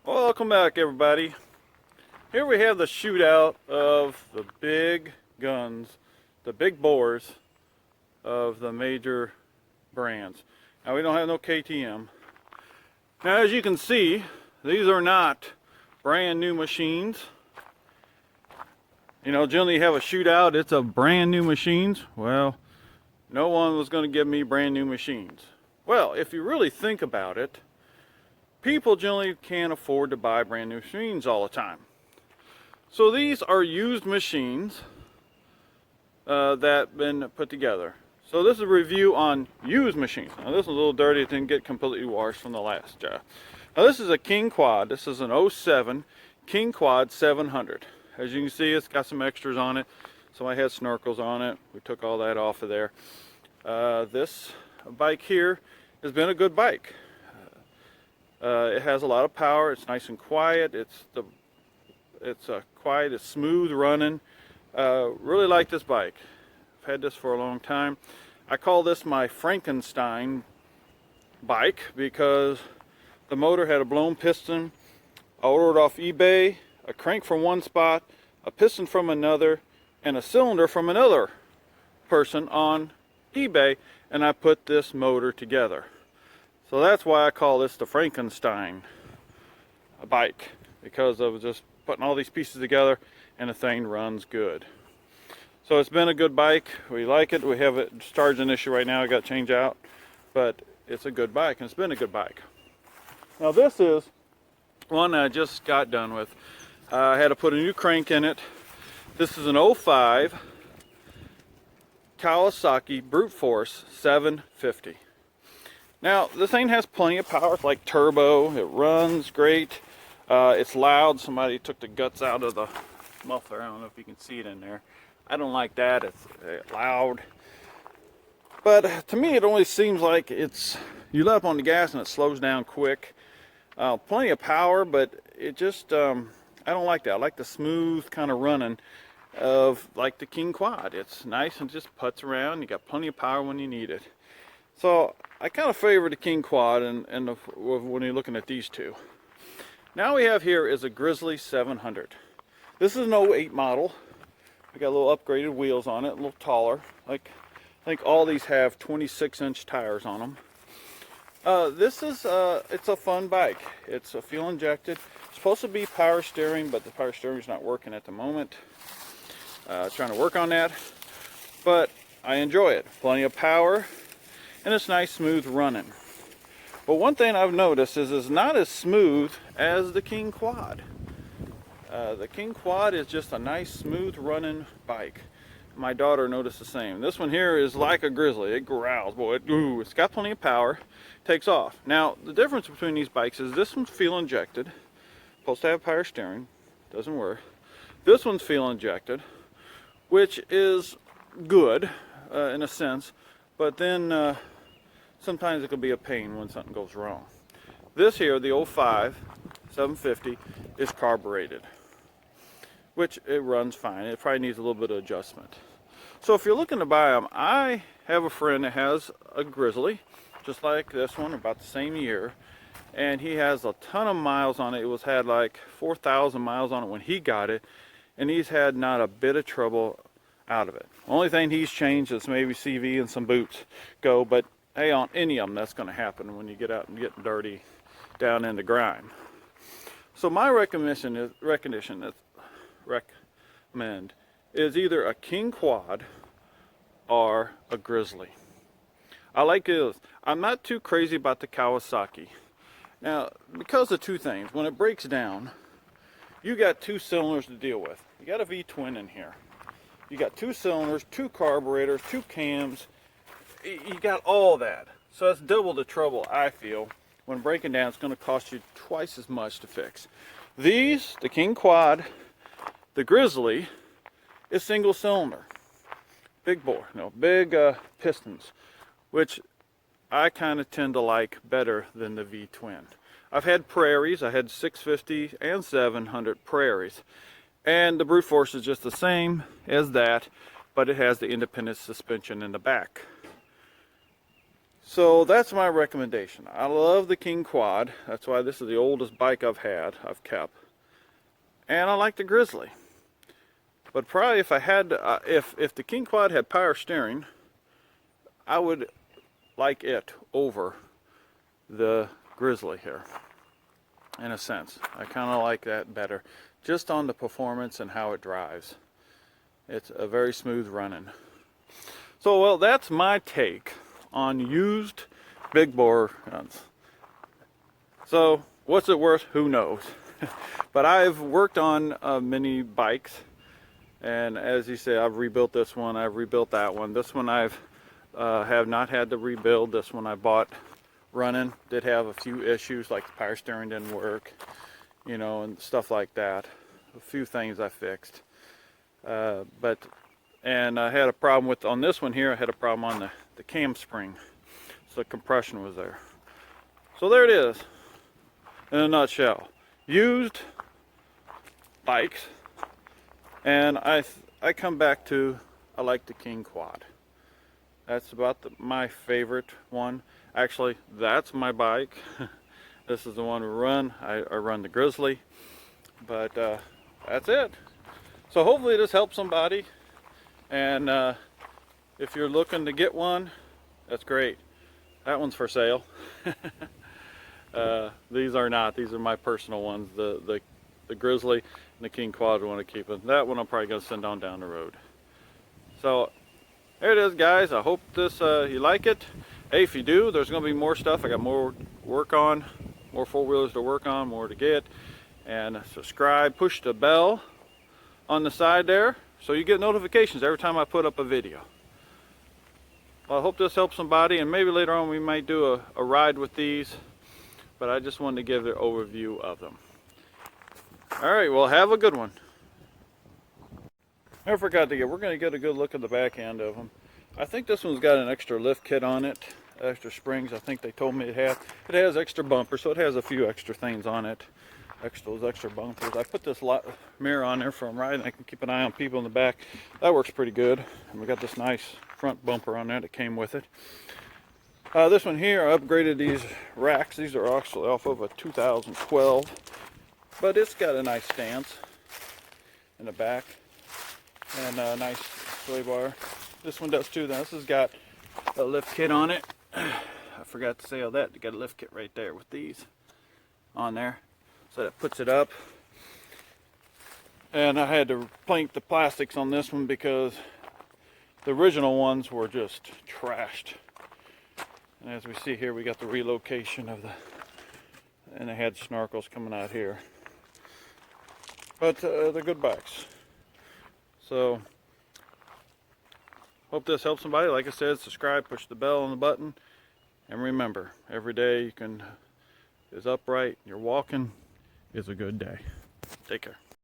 Welcome back, everybody. Here we have the shootout of the big guns, the big bores of the major brands. Now we don't have no KTM. Now as you can see, these are not brand new machines. You know, generally you have a shootout, it's a brand new machines. Well, no one was going to give me brand new machines. Well, if you really think about it, people generally can't afford to buy brand new machines all the time. So these are used machines that have been put together. So this is a review on used machines. Now this is a little dirty, it didn't get completely washed from the last job. Now this is a King Quad. This is an '07 King Quad 700. As you can see, it's got some extras on it. Somebody had snorkels on it. We took all that off of there. This bike here has been a good bike. It has a lot of power. It's nice and quiet. It's quiet. It's smooth running. Really like this bike. I've had this for a long time. I call this my Frankenstein bike because the motor had a blown piston. I ordered off eBay a crank from one spot, a piston from another, and a cylinder from another person on eBay, and I put this motor together. So that's why I call this the Frankenstein bike, because I was just putting all these pieces together and the thing runs good. So it's been a good bike. We like it. We have it charging issue right now. I got to change out, but it's a good bike and it's been a good bike. Now this is one I just got done with. I had to put a new crank in it. This is an '05 Kawasaki Brute Force 750. Now this thing has plenty of power. It's like turbo. It runs great. It's loud. Somebody took the guts out of the muffler. I don't know if you can see it in there. I don't like that. It's loud. But to me it only seems like you let up on the gas and it slows down quick. Plenty of power, but it just I don't like that. I like the smooth kind of running of like the King Quad. It's nice and just puts around. You got plenty of power when you need it. So I kind of favor the King Quad when you're looking at these two. Now we have here is a Grizzly 700. This is an '08 model. We got a little upgraded wheels on it, a little taller. Like I think all these have 26-inch tires on them. It's a fun bike. It's a fuel injected. It's supposed to be power steering, but the power steering is not working at the moment. Trying to work on that, but I enjoy it. Plenty of power, and it's nice, smooth running. But one thing I've noticed is it's not as smooth as the King Quad. The King Quad is just a nice, smooth running bike. My daughter noticed the same. This one here is like a Grizzly. It growls, boy. It's got plenty of power. Takes off. Now, the difference between these bikes is this one's fuel injected. Supposed to have power steering. Doesn't work. This one's fuel injected, which is good in a sense, but then sometimes it can be a pain when something goes wrong. This here, the '05 750, is carbureted, which it runs fine. It probably needs a little bit of adjustment. So if you're looking to buy them, I have a friend that has a Grizzly, just like this one, about the same year, and he has a ton of miles on it. It had like 4,000 miles on it when he got it, and he's had not a bit of trouble out of it. Only thing he's changed is maybe CV and some boots go, but hey, on any of them that's going to happen when you get out and get dirty down in the grime. So my recommend is either a King Quad or a Grizzly. I like it. I'm not too crazy about the Kawasaki. Now, because of two things. When it breaks down, you got two cylinders to deal with. You got a V-twin in here. You got two cylinders, two carburetors, two cams. You got all that. So that's double the trouble, I feel. When breaking down, it's going to cost you twice as much to fix. These, the King Quad, the Grizzly, is single cylinder. Big bore, big pistons, which I kind of tend to like better than the V-twin. I've had Prairies. I had 650 and 700 Prairies. And the Brute Force is just the same as that, but it has the independent suspension in the back. So that's my recommendation. I love the King Quad. That's why this is the oldest bike I've kept. And I like the Grizzly. But probably if I had, if the King Quad had power steering, I would like it over the Grizzly here, in a sense. I kind of like that better, just on the performance and how it drives. It's a very smooth running. So, well, that's my take on used big bore guns. So, what's it worth? Who knows? But I've worked on many bikes. And as you say, I've rebuilt this one, I've rebuilt that one. This one I've have not had to rebuild. This one I bought running. Did have a few issues, like the power steering didn't work, you know, and stuff like that. A few things I fixed. And I had a problem with, on this one here, I had a problem on the cam spring. So the compression was there. So there it is, in a nutshell. Used bikes. And I come back to, I like the King Quad. That's about my favorite one. Actually, that's my bike. This is the one we run. I run the Grizzly. But that's it. So hopefully this helps somebody. And if you're looking to get one, that's great. That one's for sale. These are not. These are my personal ones. The Grizzly and the King Quad I want to keep it. That one I'm probably going to send on down the road. So there it is, guys. I hope this you like it. Hey, if you do, there's going to be more stuff. I got more work on, more four-wheelers to work on, more to get. And subscribe, push the bell on the side there so you get notifications every time I put up a video. Well, I hope this helps somebody, and maybe later on we might do a ride with these, but I just wanted to give an overview of them. Alright, well, have a good one. I forgot to we're going to get a good look at the back end of them. I think this one's got an extra lift kit on it, extra springs. I think they told me it has. It has extra bumpers, so it has a few extra things on it. Those extra bumpers. I put this mirror on there for them riding. I can keep an eye on people in the back. That works pretty good. And we got this nice front bumper on there that came with it. This one here, I upgraded these racks. These are actually off of a 2012. But it's got a nice stance in the back. And a nice sway bar. This one does too. Now, this has got a lift kit on it. I forgot to say all that. You got a lift kit right there with these on there. So that puts it up. And I had to plank the plastics on this one because the original ones were just trashed. And as we see here, we got the relocation of and they had snorkels coming out here. But they're good bikes. So, hope this helps somebody. Like I said, subscribe, push the bell on the button. And remember, every day is upright, you're walking, is a good day. Take care.